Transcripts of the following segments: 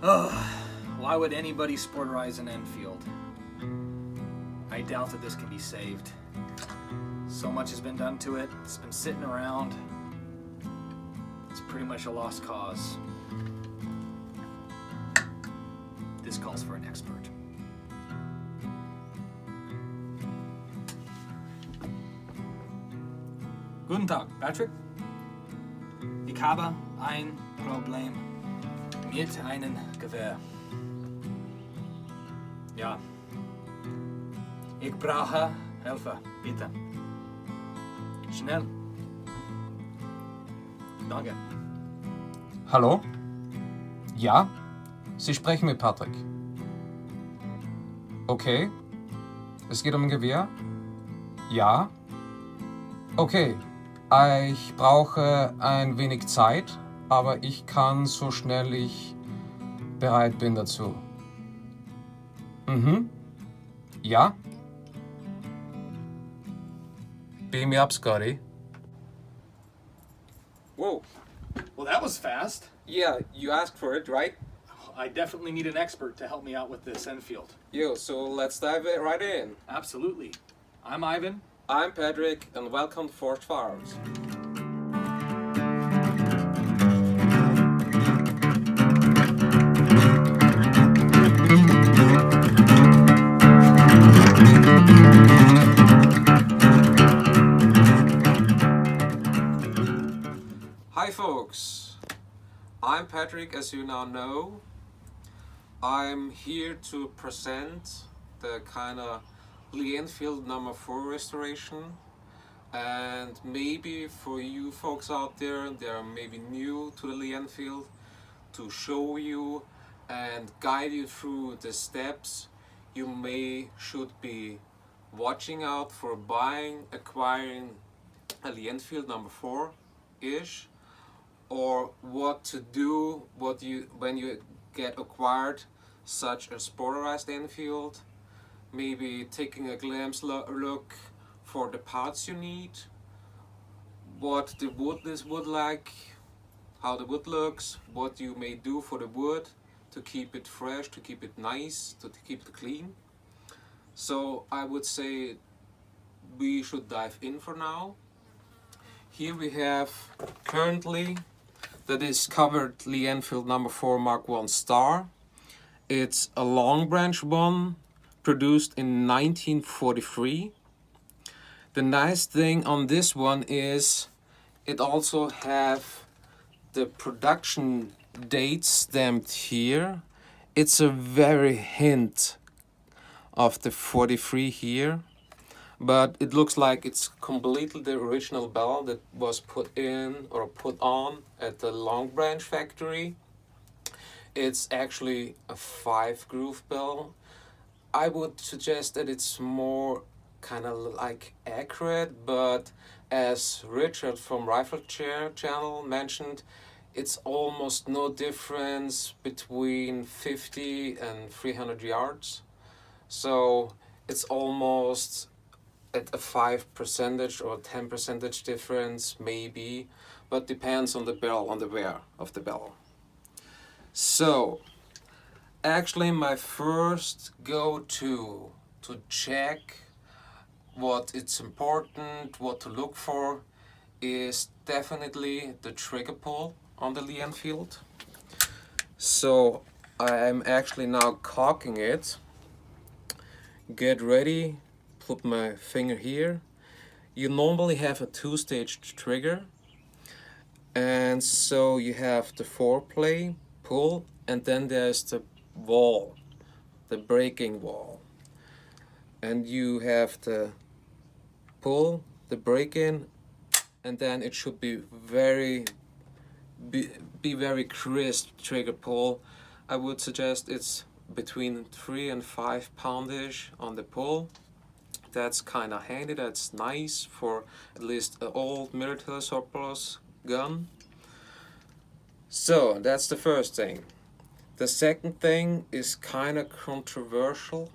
Why would anybody sporterize an Enfield? I doubt that this can be saved. So much has been done to it. It's been sitting around. It's pretty much a lost cause. This calls for an expert. Guten Tag, Patrick. Ich habe ein Problem mit einem Gewehr. Ja. Ich brauche Hilfe, bitte. Schnell. Danke. Hallo? Ja? Sie sprechen mit Patrick. Okay. Es geht um ein Gewehr? Ja? Okay. Ich brauche ein wenig Zeit, aber ich kann so schnell ich bereit bin dazu. Ja? Beam me up, Scotty. Whoa. Well, that was fast. Yeah, you asked for it, right? I definitely need an expert to help me out with this Enfield. Yo, so let's dive right in. Absolutely. I'm Ivan. I'm Patrick, and welcome to Forged Firearms. Hi folks, I'm Patrick, as you now know. I'm here to present the kind of Enfield No4 restoration, and maybe for you folks out there that are maybe new to the Enfield, to show you and guide you through the steps you should be watching out for acquiring a Enfield No4 ish, or what to do when you get acquired such a sporterized Enfield. Maybe taking a glimpse look for the parts you need, what the wood is like, how the wood looks, what you may do for the wood to keep it fresh, to keep it nice, to keep it clean. So I would say we should dive in for now. Here we have currently the discovered Enfield No4 Mark 1 Star. It's a long branch one, produced in 1943. The nice thing on this one is it also have the production date stamped here. It's a very hint of the 43 here, but it looks like it's completely the original bell that was put on at the Long Branch factory. It's actually a 5-groove bell. I would suggest that it's more kind of like accurate, but as Richard from Rifle Chair channel mentioned, it's almost no difference between 50 and 300 yards. So it's almost at a 5% or 10% difference maybe, but depends on the bell, on the wear of the bell. So actually my first go-to to check what it's important, what to look for, is definitely the trigger pull on the Enfield. So I'm actually now cocking it. Get ready, put my finger here. You normally have a 2-stage trigger, and so you have the foreplay, pull, and then there's the wall, the breaking wall, and you have the pull, the break-in, and then it should be very crisp trigger pull. I would suggest it's between 3 and 5 poundish on the pull. That's kind of handy, that's nice for at least an old military surplus gun. So that's the first thing. The second thing is kind of controversial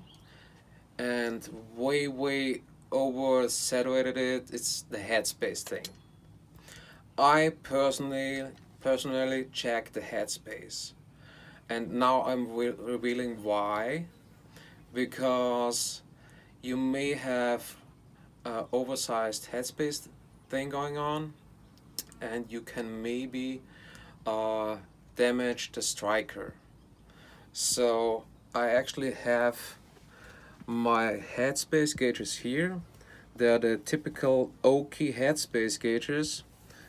and way over-saturated it's the Headspace thing. I personally check the Headspace. and now I'm revealing why. Because you may have an oversized headspace thing going on, and you can maybe damage the striker. So I actually have my headspace gauges here. They're the typical Oki headspace gauges.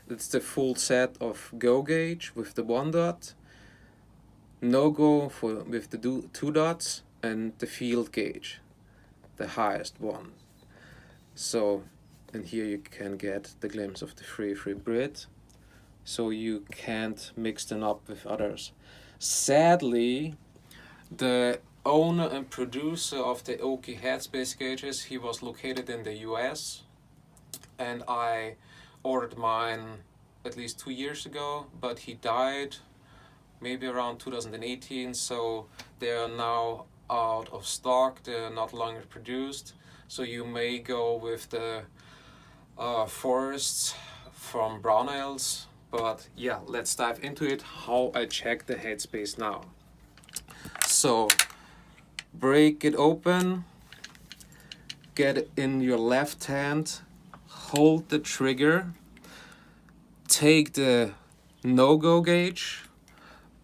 It's the full set of go gauge with the 1 dot, no go with the 2 dots, and the field gauge, the highest one. So, and here you can get the glimpse of the free Brit, so you can't mix them up with others. Sadly, the owner and producer of the Oki headspace gauges, he was located in the US, and I ordered mine at least 2 years ago, but he died maybe around 2018, so they are now out of stock, they're not longer produced, so you may go with the forests from Brownells. But yeah, let's dive into it, how I check the headspace now. So break it open, get it in your left hand, hold the trigger, take the no-go gauge,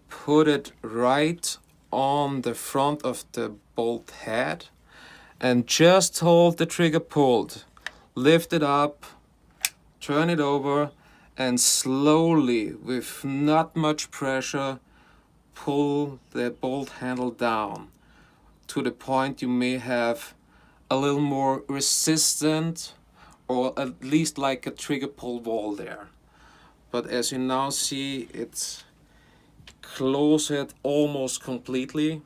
put it right on the front of the bolt head, and just hold the trigger pulled. Lift it up, turn it over, and slowly, with not much pressure, pull the bolt handle down to the point you may have a little more resistant, or at least like a trigger pull wall there. But as you now see, it's closed almost completely.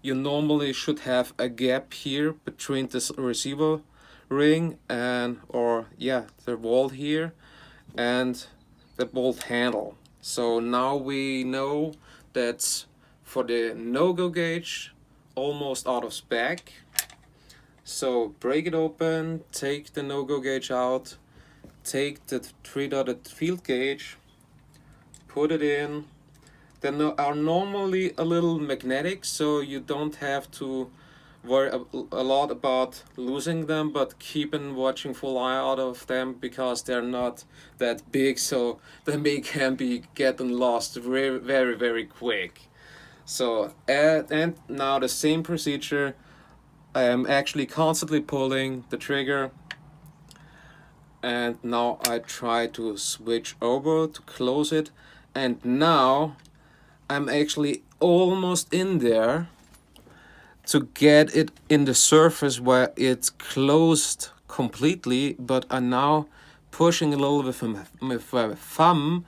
You normally should have a gap here between this receiver ring and the wall here and the bolt handle. So now we know that's for the no-go gauge almost out of spec. So break it open, take the no-go gauge out, take the 3-dotted field gauge, put it in. They are normally a little magnetic, so you don't have to worry a lot about losing them, but keep a watching eye out of them because they're not that big, so they can be getting lost very, very, very quick. So and now the same procedure. I am actually constantly pulling the trigger, and now I try to switch over to close it, and now I'm actually almost in there to get it in the surface where it's closed completely, but I'm now pushing a little with my thumb,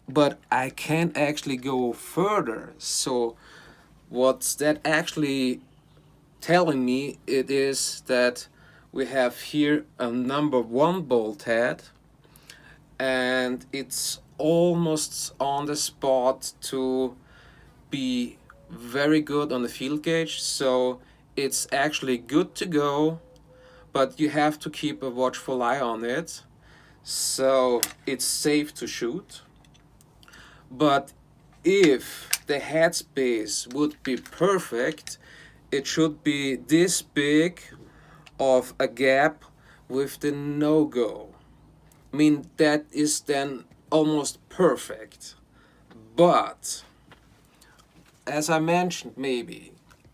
but I can't actually go further. So what's that actually telling me? It is that we have here a number 1 bolt head, and it's almost on the spot to be very good on the field gauge, so it's actually good to go, but you have to keep a watchful eye on it, so it's safe to shoot. But if the headspace would be perfect, it should be this big of a gap with the no-go. I mean, that is then almost perfect. But as I mentioned, maybe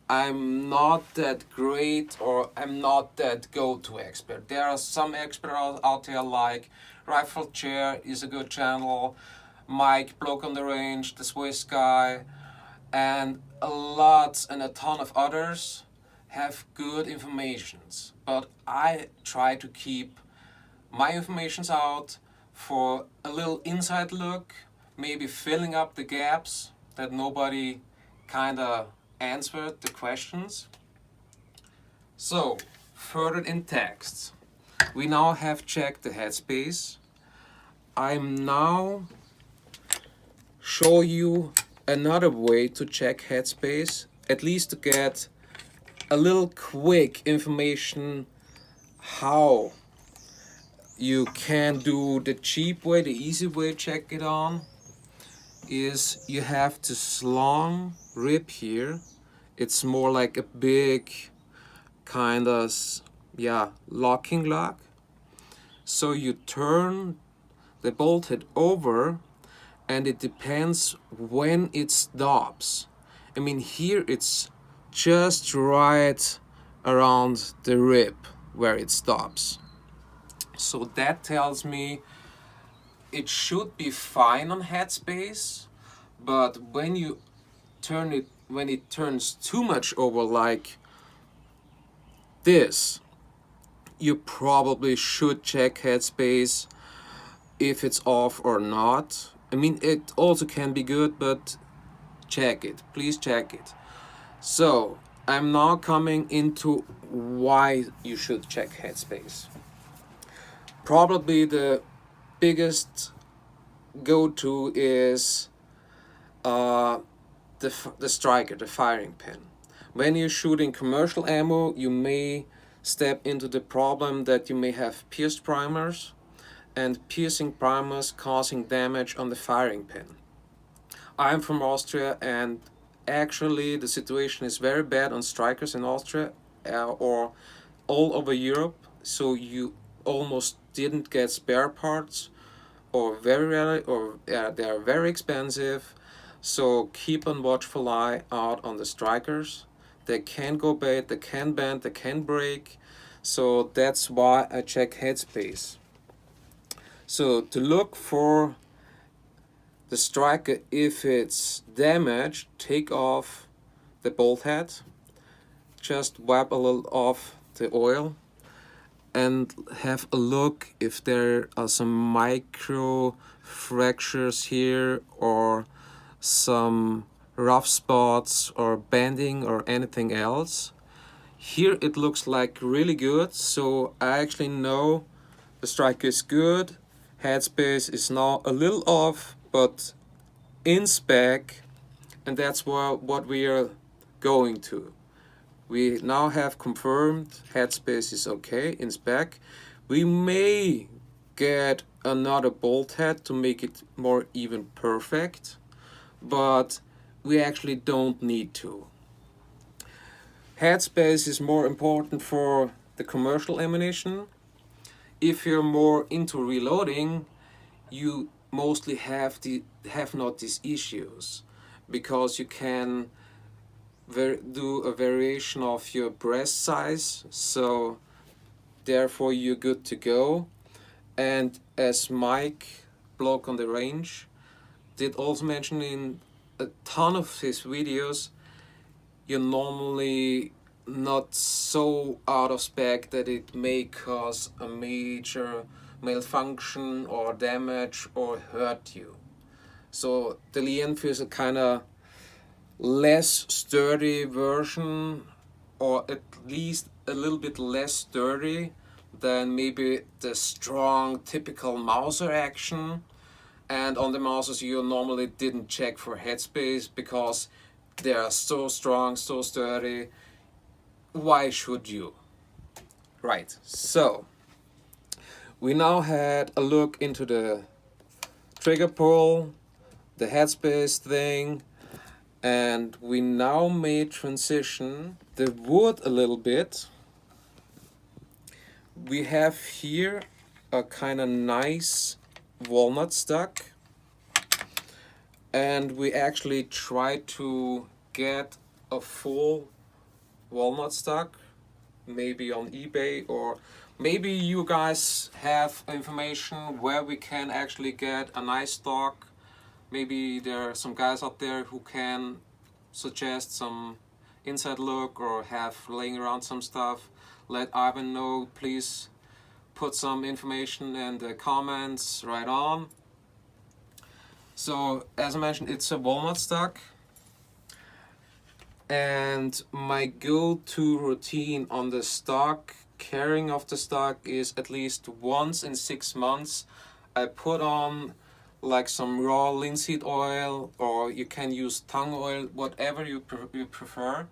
I'm not that great, or I'm not that go-to expert. There are some experts out there, like Rifle Chair is a good channel, Mike, Bloke on the Range, the Swiss guy, and a ton of others have good informations. But I try to keep my informations out for a little inside look, maybe filling up the gaps that nobody kinda answered the questions. So, further in text, we now have checked the headspace. I'm now show you another way to check headspace, at least to get a little quick information how you can do the cheap way, the easy way, check it on. is you have this long rib here. It's more like a big kind of, yeah, locking lock. So you turn the bolt head over, and it depends when it stops. I mean, here it's just right around the rib where it stops. So that tells me it should be fine on Headspace, but when you turn it, when it turns too much over like this, you probably should check Headspace if it's off or not. I mean, it also can be good, but check it. Please check it. So, I'm now coming into why you should check Headspace. Probably the biggest go-to is the striker, the firing pin. When you're shooting commercial ammo, you may step into the problem that you may have pierced primers, and piercing primers causing damage on the firing pin. I'm from Austria, and actually the situation is very bad on strikers in Austria or all over Europe, so you almost didn't get spare parts, or very rarely, or they are very expensive. So keep a watchful eye out on the strikers. They can go bad, they can bend, they can break. So that's why I check Headspace. So to look for the striker, if it's damaged, take off the bolt head, just wipe a little off the oil, and have a look if there are some micro fractures here or some rough spots or bending or anything else. Here it looks like really good, so I actually know the strike is good. Headspace is now a little off, but in spec, and that's what we are going to. We now have confirmed Headspace is okay in spec. We may get another bolt head to make it more even perfect, but we actually don't need to. Headspace is more important for the commercial ammunition. If you're more into reloading, you mostly have not these issues, because you can do a variation of your breast size, so therefore you're good to go. And as Mike, bloke on the range, did also mention in a ton of his videos, you're normally not so out of spec that it may cause a major malfunction or damage or hurt you. So the Enfield is a kind of less sturdy version, or at least a little bit less sturdy than maybe the strong typical Mauser action. And on the Mausers you normally didn't check for Headspace because they are so strong, so sturdy. Why should you? Right, so we now had a look into the trigger pull, the Headspace thing, and we now may transition the wood a little bit. We have here a kind of nice walnut stock, and we actually try to get a full walnut stock, maybe on eBay, or maybe you guys have information where we can actually get a nice stock. Maybe there are some guys out there who can suggest some inside look or have laying around some stuff. Let Ivan know, please put some information in the comments right on. So as I mentioned, it's a walnut stock, and my go-to routine on the stock, carrying of the stock, is at least once in 6 months I put on like some raw linseed oil, or you can use tung oil, whatever you prefer.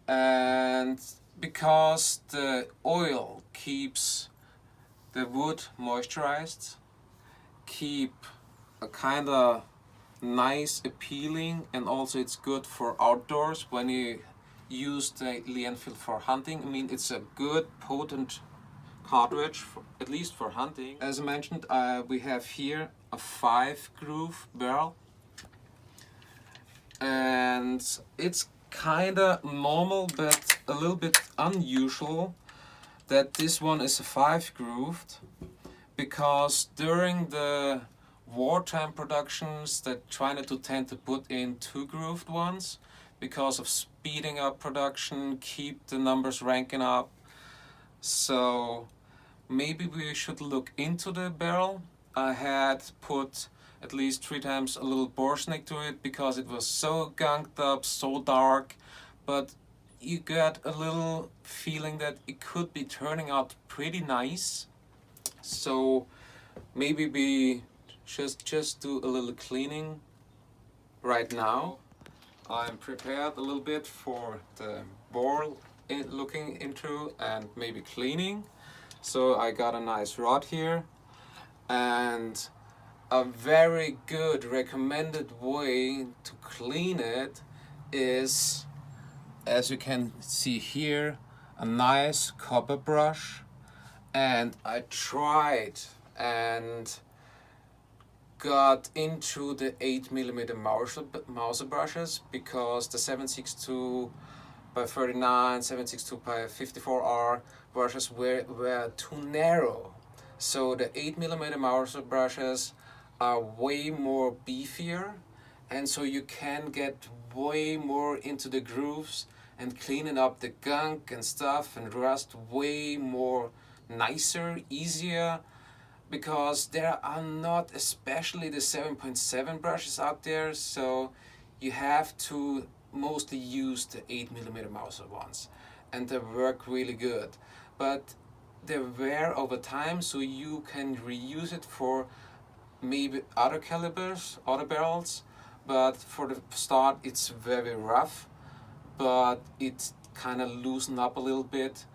And because the oil keeps the wood moisturized, keep a kind of nice, appealing, and also it's good for outdoors when you use the Lee Enfield for hunting. I mean, it's a good, potent cartridge, at least for hunting. As I mentioned, we have here a 5-groove barrel, and it's kinda normal but a little bit unusual that this one is a 5-grooved, because during the wartime productions they tend to put in 2-grooved ones because of speeding up production, keep the numbers ranking up. So maybe we should look into the barrel. I had put at least 3 times a little borsnig to it because it was so gunked up, so dark, but you got a little feeling that it could be turning out pretty nice. So maybe we just do a little cleaning right now. I'm prepared a little bit for the bore looking into and maybe cleaning. So I got a nice rod here, and a very good recommended way to clean it is, as you can see here, a nice copper brush. And I tried and got into the 8mm Mauser brushes because the 762 by 39, 762 by 54R brushes were too narrow. So the 8mm Mauser brushes are way more beefier, and so you can get way more into the grooves and cleaning up the gunk and stuff and rust way more nicer, easier, because there are not especially the 7.7 brushes out there, so you have to mostly use the 8mm Mauser ones, and they work really good. But they wear over time, so you can reuse it for maybe other calibers, other barrels, but for the start it's very rough, but it kind of loosen up a little bit.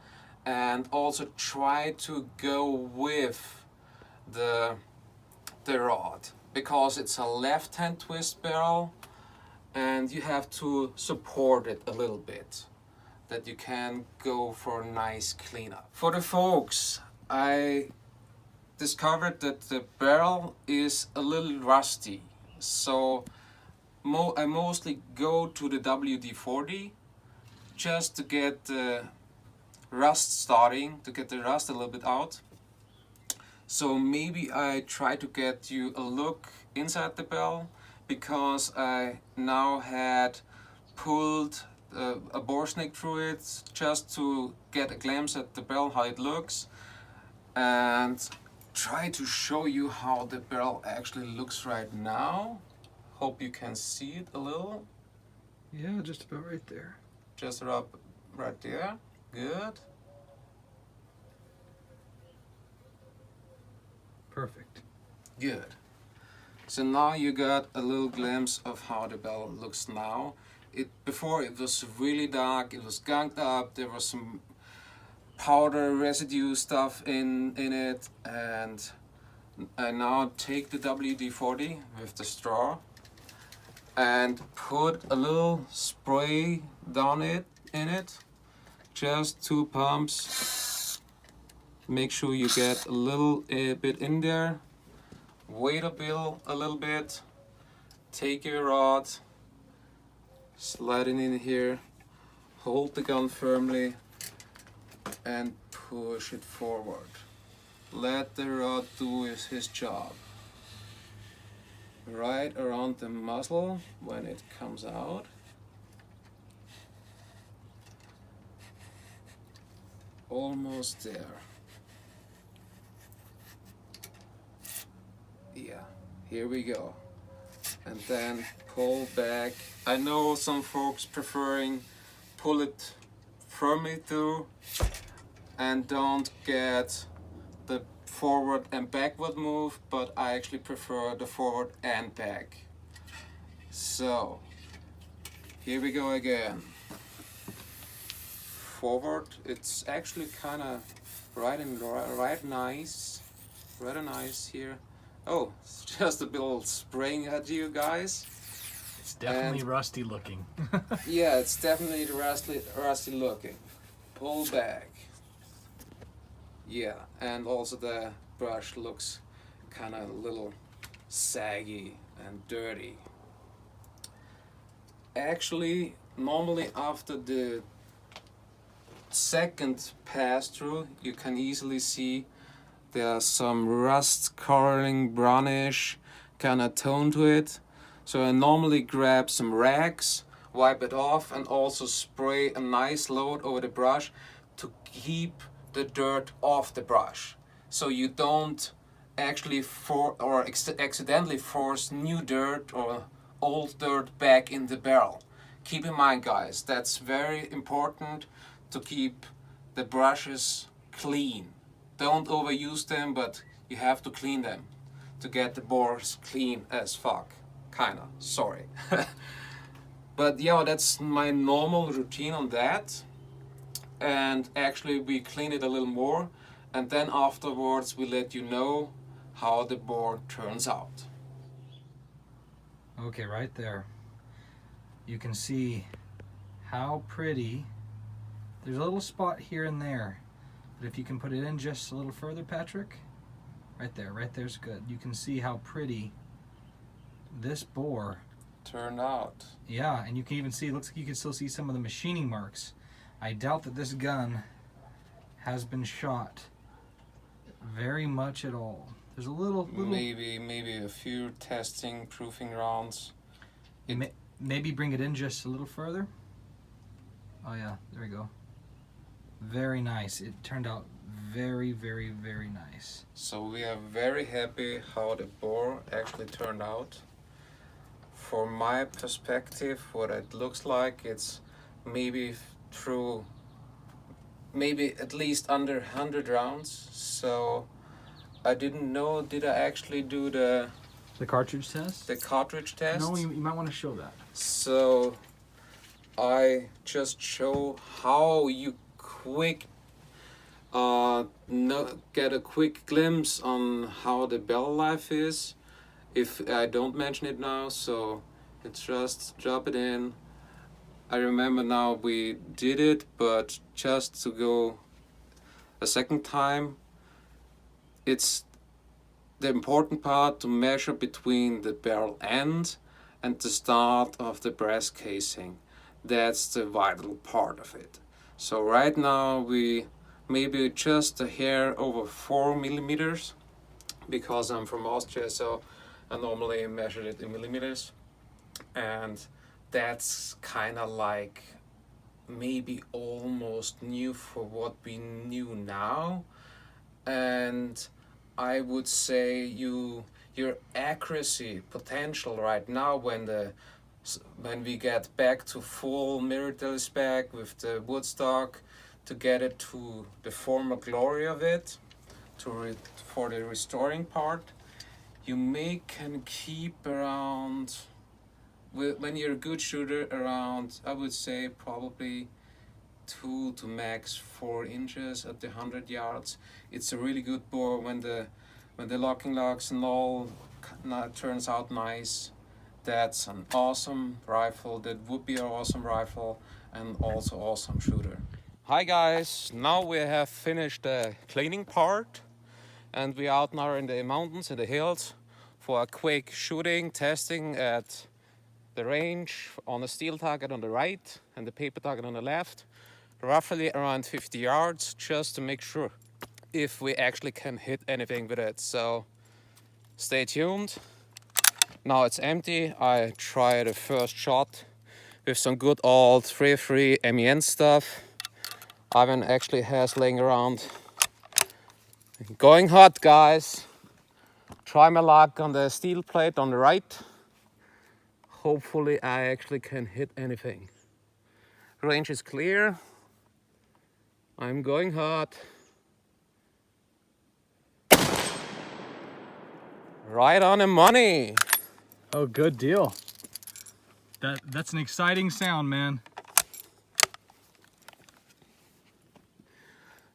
And also try to go with the rod, because it's a left-hand twist barrel and you have to support it a little bit, that you can go for a nice cleanup. For the forks, I discovered that the barrel is a little rusty, so I mostly go to the WD-40 just to get the rust starting, to get the rust a little bit out. So maybe I try to get you a look inside the barrel, because I now had pulled a borsnig through it just to get a glimpse at the barrel, how it looks, and try to show you how the barrel actually looks right now. Hope you can see it a little. Yeah, just about right there. Just up right there. Good. Perfect. Good. So now you got a little glimpse of how the barrel looks now. Before it was really dark, it was gunked up, there was some powder residue stuff in it, and I now take the WD-40 with the straw and put a little spray down in it, just 2 pumps. Make sure you get a little bit in there. Wait a little bit. Take your rod, slide it in here, hold the gun firmly, and push it forward. Let the rod do his job. Right around the muzzle when it comes out. Almost there. Yeah, here we go. And then pull back. I know some folks preferring pull it firmly through and don't get the forward and backward move, but I actually prefer the forward and back. So here we go again. Forward, it's actually kind of right nice here, Oh, it's just a little spraying at you guys. It's definitely And- rusty looking. Yeah, it's definitely rusty looking. Pull back. Yeah, and also the brush looks kind of a little saggy and dirty. Actually, normally after the second pass through, you can easily see there's some rust coloring, brownish kind of tone to it. So I normally grab some rags, wipe it off, and also spray a nice load over the brush to keep the dirt off the brush. So you don't actually accidentally force new dirt or old dirt back in the barrel. Keep in mind, guys, that's very important to keep the brushes clean. Don't overuse them, but you have to clean them to get the bores clean as fuck. Kinda, sorry. But yeah, that's my normal routine on that. And actually we clean it a little more, and then afterwards we let you know how the board turns out. Okay, right there. You can see how pretty. There's a little spot here and there, but if you can put it in just a little further, Patrick, right there's good. You can see how pretty this bore Turned out. Yeah, and you can even see, it looks like you can still see some of the machining marks. I doubt that this gun has been shot very much at all. There's a little Maybe a few testing, proofing rounds. Maybe bring it in just a little further. Oh yeah, there we go. Very nice. It turned out very, very, very nice. So we are very happy how the bore actually turned out. From my perspective, what it looks like, it's maybe at least under 100 rounds. So I didn't know, did I actually do the cartridge test? the cartridge test? No, you might want to show that. So I just show how you get a quick glimpse on how the barrel life is. If I don't mention it now, so it's just drop it in. I remember now we did it, but just to go a second time, it's the important part to measure between the barrel end and the start of the brass casing. That's the vital part of it. So right now we maybe just a hair over 4 millimeters, because I'm from Austria, so I normally measure it in millimeters, and that's kind of like maybe almost new for what we knew now. And I would say your accuracy potential right now, when we get back to full mirror telespec with the woodstock, to get it to the former glory of it, for the restoring part, you can keep around, when you're a good shooter, around, I would say probably 2 to max 4 inches at the 100 yards. It's a really good bore when the locking locks and all turns out nice. That's an awesome rifle. That would be an awesome rifle, and also awesome shooter. Hi guys, now we have finished the cleaning part, and we are out now in the mountains and the hills for a quick shooting, testing at the range on a steel target on the right and the paper target on the left, roughly around 50 yards, just to make sure if we actually can hit anything with it. So stay tuned. Now it's empty. I try the first shot with some good old 3-3 MEN stuff Ivan actually has laying around. Going hot, guys. Try my luck on the steel plate on the right. Hopefully I actually can hit anything. Range is clear. I'm going hot. Right on the money. Oh, good deal. That's an exciting sound, man.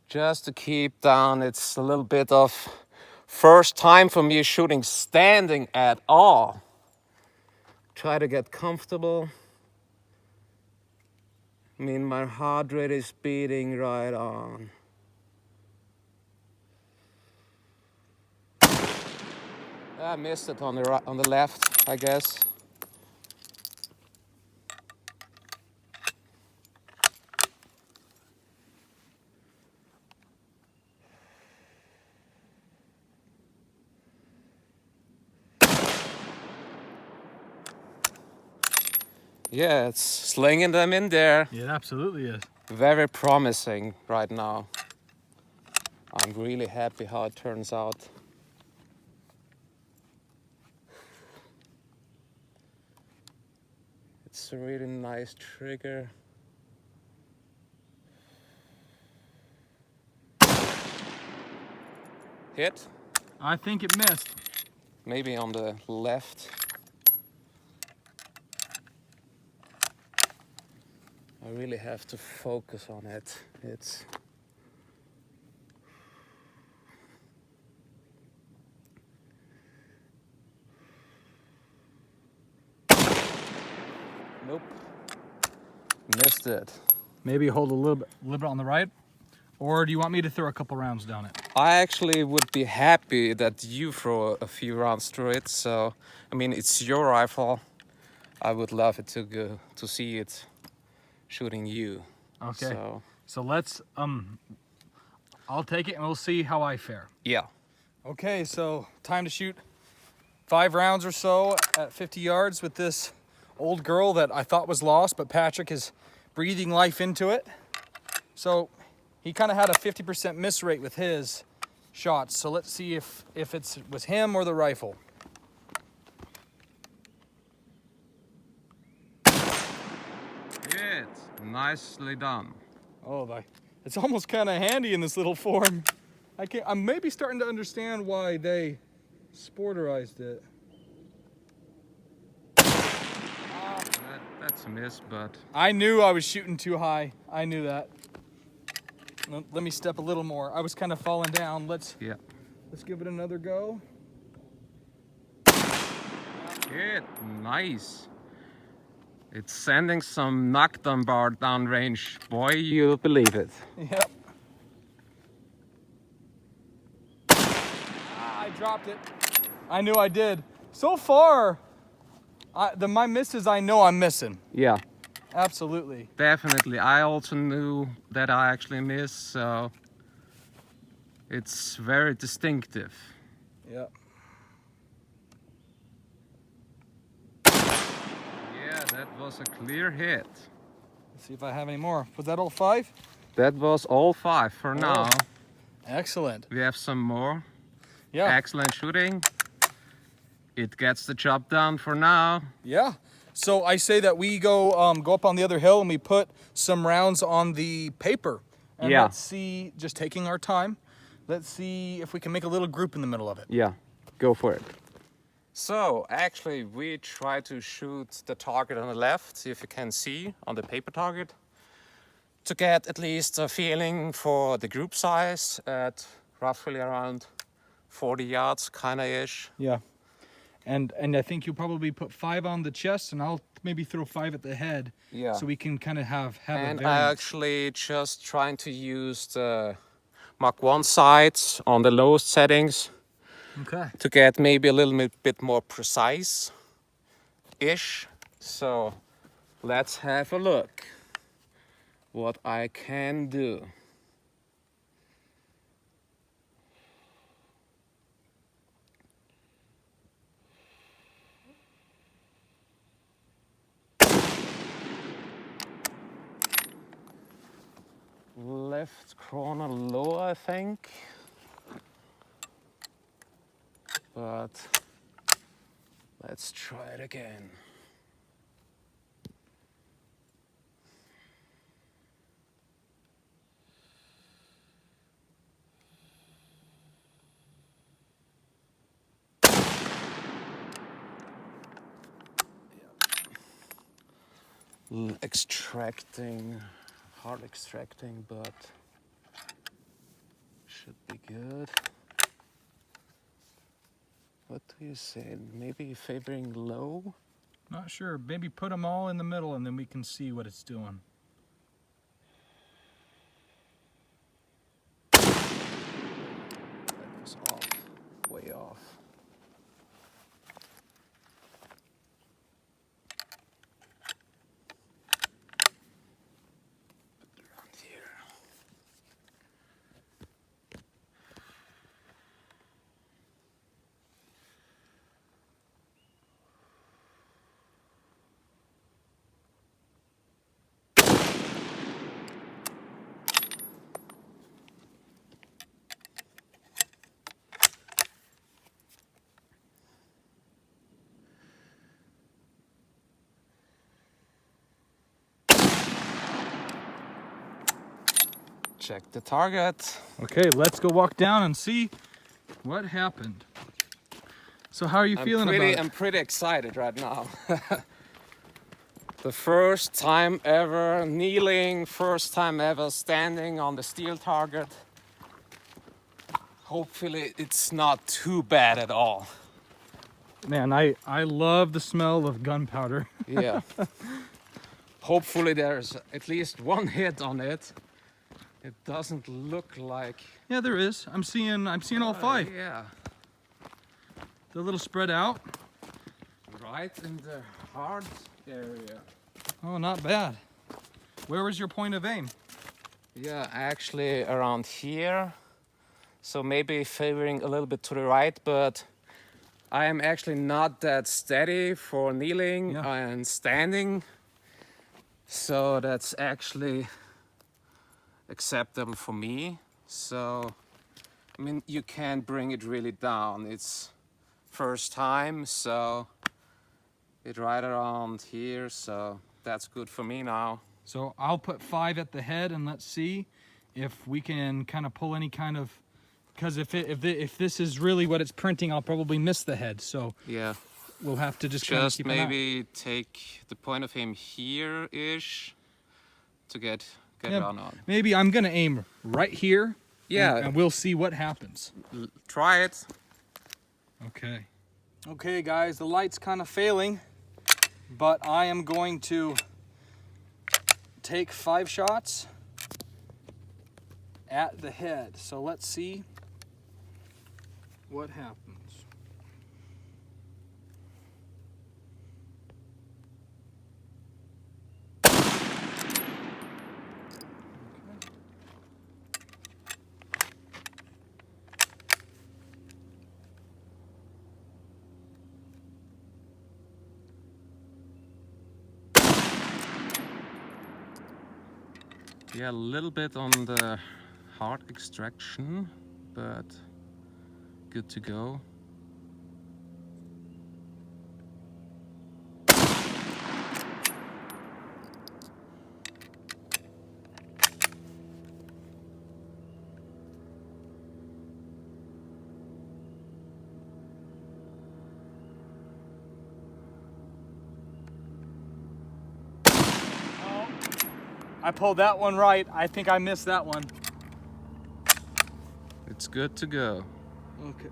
Just to keep down, it's a little bit of First time for me shooting standing at all. Try to get comfortable. I mean, my heart rate is beating right on. I missed it on the right, on the left, I guess. Yeah, it's slinging them in there. It absolutely is. Very promising right now. I'm really happy how it turns out. It's a really nice trigger. Hit? I think it missed. Maybe on the left. I really have to focus on it. It's nope. Missed it. Maybe hold a little bit on the right, or do you want me to throw a couple rounds down it? I actually would be happy that you throw a few rounds through it. So, I mean, it's your rifle. I would love it to go to see it shooting you. Okay. So let's I'll take it and we'll see how I fare. Yeah. Okay, so time to shoot 5 rounds or so at 50 yards with this old girl that I thought was lost, but Patrick is breathing life into it. So he kind of had a 50% miss rate with his shots. So let's see if it was him or the rifle. Good. Nicely done. Oh, it's almost kind of handy in this little form. I'm maybe starting to understand why they sporterized it. That's a miss, but I knew I was shooting too high. I knew that. Let me step a little more. I was kind of falling down. Let's give it another go. good. Nice. It's sending some knockdown bar downrange. Boy, you'll believe it. Yep. I dropped it. I knew I did. So far, my misses I know I'm missing. Yeah, Absolutely. definitely. I also knew that I actually missed, so it's very distinctive. Yep. Yeah, that was a clear hit. Let's see if I have any more. Was that all 5? That was all 5 for now. Excellent. We have some more. Yeah. Excellent shooting. It gets the job done for now. Yeah. So I say that we go up on the other hill and we put some rounds on the paper. And Yeah. let's see, just taking our time, let's see if we can make a little group in the middle of it. Yeah, go for it. So actually we try to shoot the target on the left, see if you can see on the paper target, to get at least a feeling for the group size at roughly around 40 yards, kinda ish. Yeah. And I think you'll probably put 5 on the chest, and I'll maybe throw 5 at the head. Yeah. So we can kind of have And a I variance. actually just trying to use the Mach 1 sights on the lowest settings Okay. to get maybe a little bit more precise-ish. So let's have a look what I can do. Left corner low, I think. But let's try it again. Extracting, hard extracting, but should be good. What do you say? Maybe favoring low? Not sure. Maybe put them all in the middle and then we can see what it's doing. That was off. Way off. Put it around here. Check the target. Okay, let's go walk down and see what happened. So how are you feeling about it? I'm pretty excited right now. The first time ever kneeling, first time ever standing on the steel target. Hopefully it's not too bad at all. Man, I love the smell of gunpowder. Yeah. Hopefully there's at least one hit on it. It doesn't look like. Yeah, there is. I'm seeing all 5. Yeah. They're a little spread out. Right in the heart area. Oh, not bad. Where was your point of aim? Yeah, actually around here. So maybe favoring a little bit to the right, but I am actually not that steady for kneeling and standing. So that's actually acceptable for me. So, I mean, you can't bring it really down. It's first time, so it's right around here. So that's good for me now. So I'll put 5 at the head and let's see if we can kind of pull any kind of, because if this is really what it's printing, I'll probably miss the head. So yeah, we'll have to just kind of keep maybe take the point of aim here-ish to get on. Maybe I'm gonna aim right here. Yeah, and we'll see what happens. Try it. Okay. Okay, guys, the light's kind of failing, but I am going to take 5 shots at the head. So let's see what happens. Yeah, a little bit on the heart extraction, but good to go. I pulled that one right. I think I missed that one. It's good to go. Okay.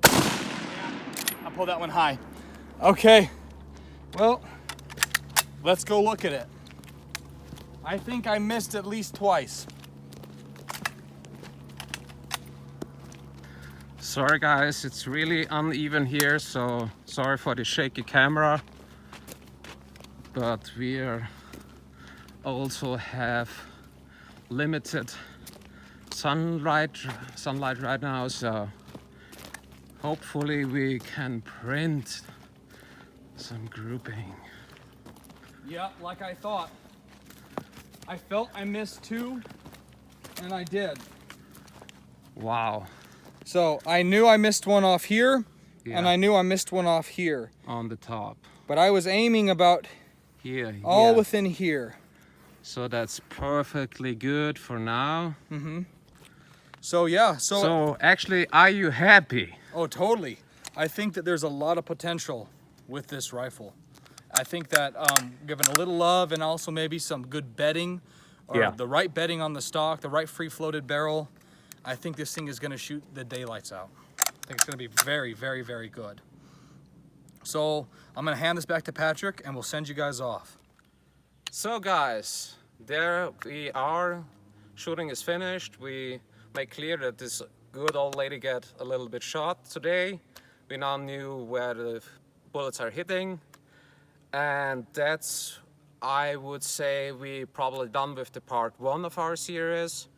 I pulled that one high. Okay. Well, let's go look at it. I think I missed at least twice. Sorry guys, it's really uneven here, so sorry for the shaky camera. But we also have limited sunlight right now, so hopefully we can print some grouping. Yeah, like I thought. I felt I missed 2, and I did. Wow. So I knew I missed one off here, and I knew I missed one off here. On the top. But I was aiming about here, all within here. So that's perfectly good for now. Mm-hmm. So yeah, so actually, are you happy? Oh, totally. I think that there's a lot of potential with this rifle. I think that given a little love and also maybe some good bedding or Yeah. the right bedding on the stock, the right free floated barrel, I think this thing is gonna shoot the daylights out. I think it's gonna be very, very, very good. So I'm gonna hand this back to Patrick and we'll send you guys off. So guys, there we are. Shooting is finished. We made clear that this good old lady got a little bit shot today. We now knew where the bullets are hitting. And that's, I would say, we probably done with the part 1 of our series.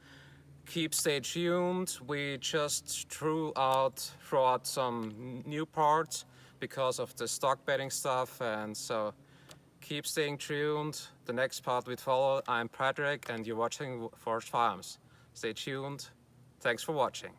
Stay tuned. We just threw out some new parts because of the stock betting stuff, and so keep staying tuned. The next part will follow. I'm Patrick and you're watching Forged Firearms. Stay tuned. Thanks for watching.